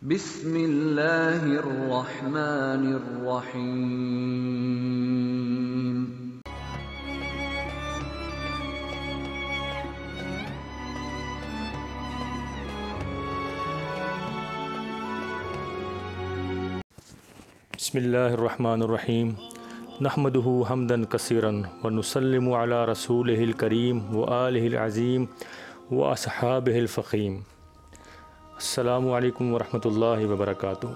بسم اللہ الرحمن الرحیم۔ بسم اللہ الرحمن الرحیم، نحمدہ حمدا کثیرا ونسلم علی رسولہ الکریم وآلہ العظیم واصحابہ الفخیم۔ السلام علیکم ورحمۃ اللہ وبرکاتہ۔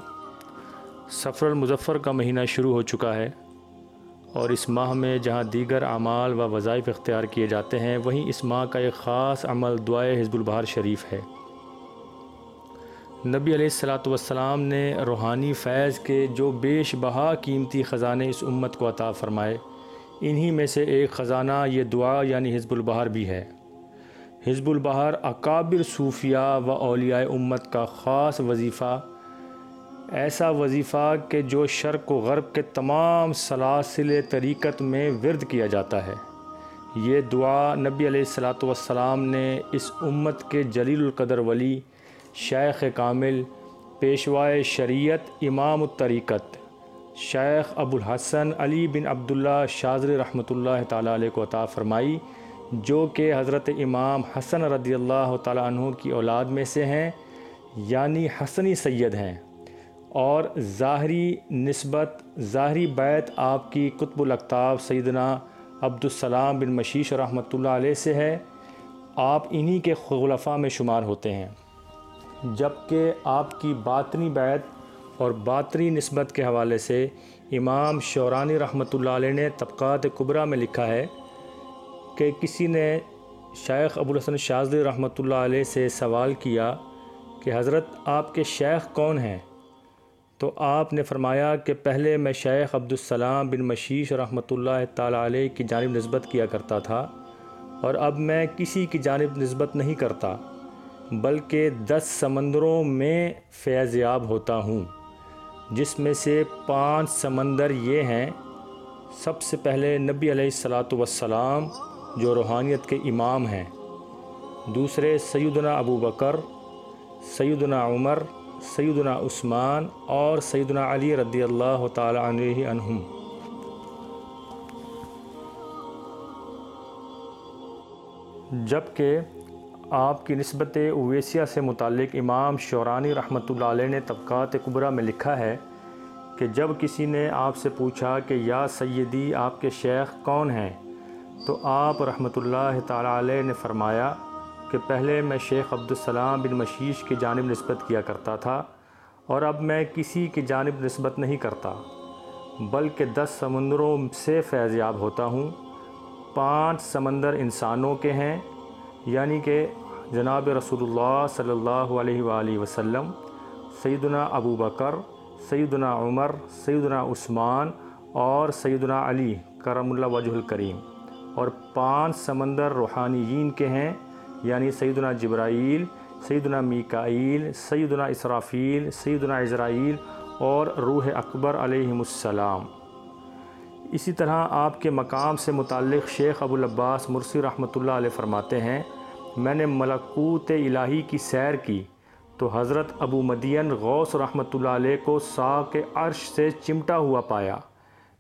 سفر المظفر کا مہینہ شروع ہو چکا ہے، اور اس ماہ میں جہاں دیگر اعمال و وظائف اختیار کیے جاتے ہیں، وہیں اس ماہ کا ایک خاص عمل دعائے حزب البہار شریف ہے۔ نبی علیہ الصلاۃ والسلام نے روحانی فیض کے جو بیش بہا قیمتی خزانے اس امت کو عطا فرمائے، انہی میں سے ایک خزانہ یہ دعا یعنی حزب البہار بھی ہے۔ حزب البہار اکابر صوفیاء و اولیاء امت کا خاص وظیفہ، ایسا وظیفہ کہ جو شرق و غرب کے تمام سلاسل طریقت میں ورد کیا جاتا ہے۔ یہ دعا نبی علیہ الصلاۃ والسلام نے اس امت کے جلیل القدر ولی، شیخ کامل، پیشوائے شریعت، امام الطریقت، شیخ ابو الحسن علی بن عبداللہ شاذلی رحمۃ اللہ تعالیٰ علیہ کو عطا فرمائی، جو کہ حضرت امام حسن رضی اللہ تعالیٰ عنہ کی اولاد میں سے ہیں، یعنی حسنی سید ہیں، اور ظاہری نسبت، ظاہری بیعت آپ کی قطب الاقطاب سیدنا عبدالسلام بن مشیش رحمۃ اللہ علیہ سے ہے۔ آپ انہی کے خلفاء میں شمار ہوتے ہیں، جبکہ آپ کی باطنی بیعت اور باطنی نسبت کے حوالے سے امام شورانی رحمۃ اللہ علیہ نے طبقات کبریٰ میں لکھا ہے کہ کسی نے شیخ ابو الحسن شاذلی رحمۃ اللہ علیہ سے سوال کیا کہ حضرت آپ کے شیخ کون ہیں؟ تو آپ نے فرمایا کہ پہلے میں شیخ عبدالسلام بن مشیش رحمۃ اللہ تعالیٰ علیہ کی جانب نسبت کیا کرتا تھا، اور اب میں کسی کی جانب نسبت نہیں کرتا، بلکہ 10 سمندروں میں فیض یاب ہوتا ہوں، جس میں سے 5 سمندر یہ ہیں۔ سب سے پہلے نبی علیہ الصلاۃ والسلام جو روحانیت کے امام ہیں، دوسرے سیدنا ابو بکر، سیدنا عمر، سیدنا عثمان اور سیدنا علی رضی اللہ تعالی عنہم۔ جبکہ آپ کی نسبت اویسیہ سے متعلق امام شورانی رحمۃ اللہ علیہ نے طبقات کبریٰ میں لکھا ہے کہ جب کسی نے آپ سے پوچھا کہ یا سیدی آپ کے شیخ کون ہیں، تو آپ رحمۃ اللہ تعالیٰ علیہ نے فرمایا کہ پہلے میں شیخ عبدالسلام بن مشیش کی جانب نسبت کیا کرتا تھا، اور اب میں کسی کی جانب نسبت نہیں کرتا، بلکہ 10 سمندروں سے فیض یاب ہوتا ہوں۔ 5 سمندر انسانوں کے ہیں، یعنی کہ جناب رسول اللہ صلی اللہ علیہ وآلہ وسلم، سیدنا ابو بکر، سیدنا عمر، سیدنا عثمان اور سیدنا علی کرم اللہ وجہ الکریم، اور 5 سمندر روحانیین کے ہیں، یعنی سیدنا جبرائیل، سیدنا میکائیل، سیدنا اسرافیل، سیدنا عزرائیل اور روح اکبر علیہم السلام۔ اسی طرح آپ کے مقام سے متعلق شیخ ابو العباس مرسی رحمۃ اللہ علیہ فرماتے ہیں، میں نے ملکوت الہی کی سیر کی تو حضرت ابو مدین غوث رحمۃ اللہ علیہ کو ساق عرش سے چمٹا ہوا پایا۔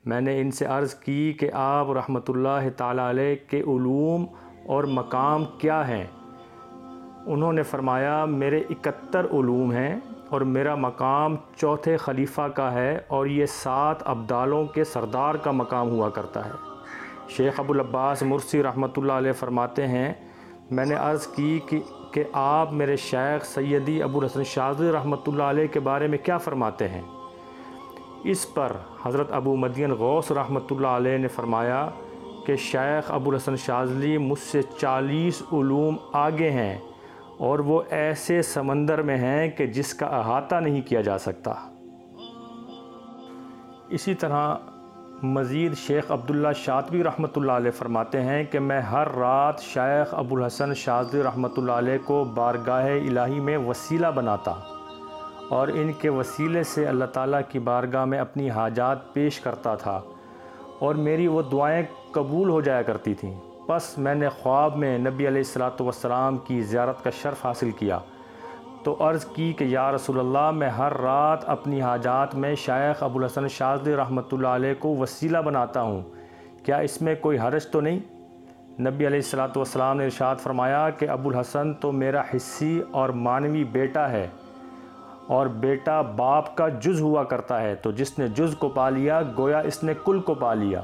میں نے ان سے عرض کی کہ آپ رحمۃ اللہ تعالیٰ علیہ کے علوم اور مقام کیا ہیں؟ انہوں نے فرمایا میرے 71 علوم ہیں، اور میرا مقام چوتھے خلیفہ کا ہے، اور یہ 7 ابدالوں کے سردار کا مقام ہوا کرتا ہے۔ شیخ ابو العباس مرسی رحمۃ اللہ علیہ فرماتے ہیں، میں نے عرض کی کہ آپ میرے شیخ سیدی ابو الحسن شاذلی رحمۃ اللہ علیہ کے بارے میں کیا فرماتے ہیں؟ اس پر حضرت ابو مدین غوث رحمۃ اللہ علیہ نے فرمایا کہ شیخ ابو الحسن شاذلی مجھ سے 40 علوم آگے ہیں، اور وہ ایسے سمندر میں ہیں کہ جس کا احاطہ نہیں کیا جا سکتا۔ اسی طرح مزید شیخ عبداللہ شاطبی رحمۃ اللہ علیہ فرماتے ہیں کہ میں ہر رات شیخ ابو الحسن شاذلی رحمۃ اللہ علیہ کو بارگاہ الہی میں وسیلہ بناتا اور ان کے وسیلے سے اللہ تعالیٰ کی بارگاہ میں اپنی حاجات پیش کرتا تھا اور میری وہ دعائیں قبول ہو جایا کرتی تھیں۔ پس میں نے خواب میں نبی علیہ الصلاۃ والسلام کی زیارت کا شرف حاصل کیا تو عرض کی کہ یا رسول اللہ، میں ہر رات اپنی حاجات میں شیخ ابوالحسن شاذلی رحمۃ اللہ علیہ کو وسیلہ بناتا ہوں، کیا اس میں کوئی حرج تو نہیں؟ نبی علیہ الصلاۃ والسلام نے ارشاد فرمایا کہ ابوالحسن تو میرا حصی اور معنوی بیٹا ہے، اور بیٹا باپ کا جز ہوا کرتا ہے، تو جس نے جز کو پا لیا گویا اس نے کل کو پا لیا،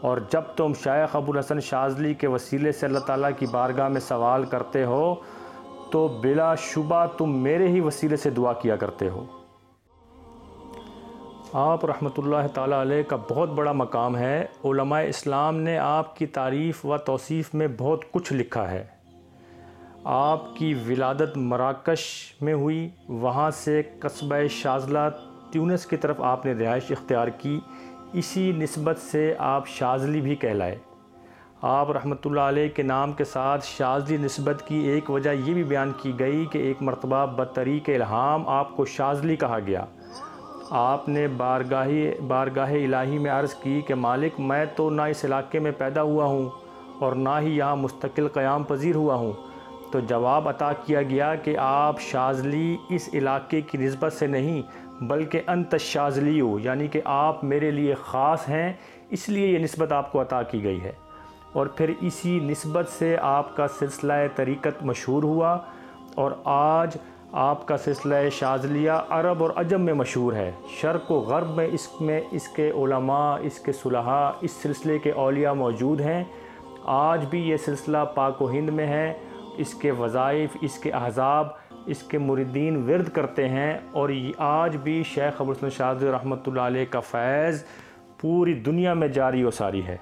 اور جب تم شیخ ابوالحسن شاذلی کے وسیلے سے اللہ تعالیٰ کی بارگاہ میں سوال کرتے ہو تو بلا شبہ تم میرے ہی وسیلے سے دعا کیا کرتے ہو۔ آپ رحمۃ اللہ تعالیٰ علیہ کا بہت بڑا مقام ہے۔ علماء اسلام نے آپ کی تعریف و توصیف میں بہت کچھ لکھا ہے۔ آپ کی ولادت مراکش میں ہوئی، وہاں سے قصبہ شاذلہ تیونس کی طرف آپ نے رہائش اختیار کی، اسی نسبت سے آپ شاذلی بھی کہلائے۔ آپ رحمۃ اللہ علیہ کے نام کے ساتھ شاذلی نسبت کی ایک وجہ یہ بھی بیان کی گئی کہ ایک مرتبہ بطریق الہام آپ کو شاذلی کہا گیا۔ آپ نے بارگاہ الہی میں عرض کی کہ مالک، میں تو نہ اس علاقے میں پیدا ہوا ہوں اور نہ ہی یہاں مستقل قیام پذیر ہوا ہوں، تو جواب عطا کیا گیا کہ آپ شاذلی اس علاقے کی نسبت سے نہیں بلکہ انت الشاذلی ہو، یعنی کہ آپ میرے لیے خاص ہیں، اس لیے یہ نسبت آپ کو عطا کی گئی ہے۔ اور پھر اسی نسبت سے آپ کا سلسلہ طریقت مشہور ہوا، اور آج آپ کا سلسلہ شاذلیہ عرب اور عجم میں مشہور ہے۔ شرق و غرب میں اس کے علماء، اس کے صلحاء، اس سلسلے کے اولیاء موجود ہیں۔ آج بھی یہ سلسلہ پاک و ہند میں ہے، اس کے وظائف، اس کے احزاب، اس کے مریدین ورد کرتے ہیں، اور آج بھی شیخ ابوالحسن شاذلی رحمۃ اللہ علیہ کا فیض پوری دنیا میں جاری و ساری ہے۔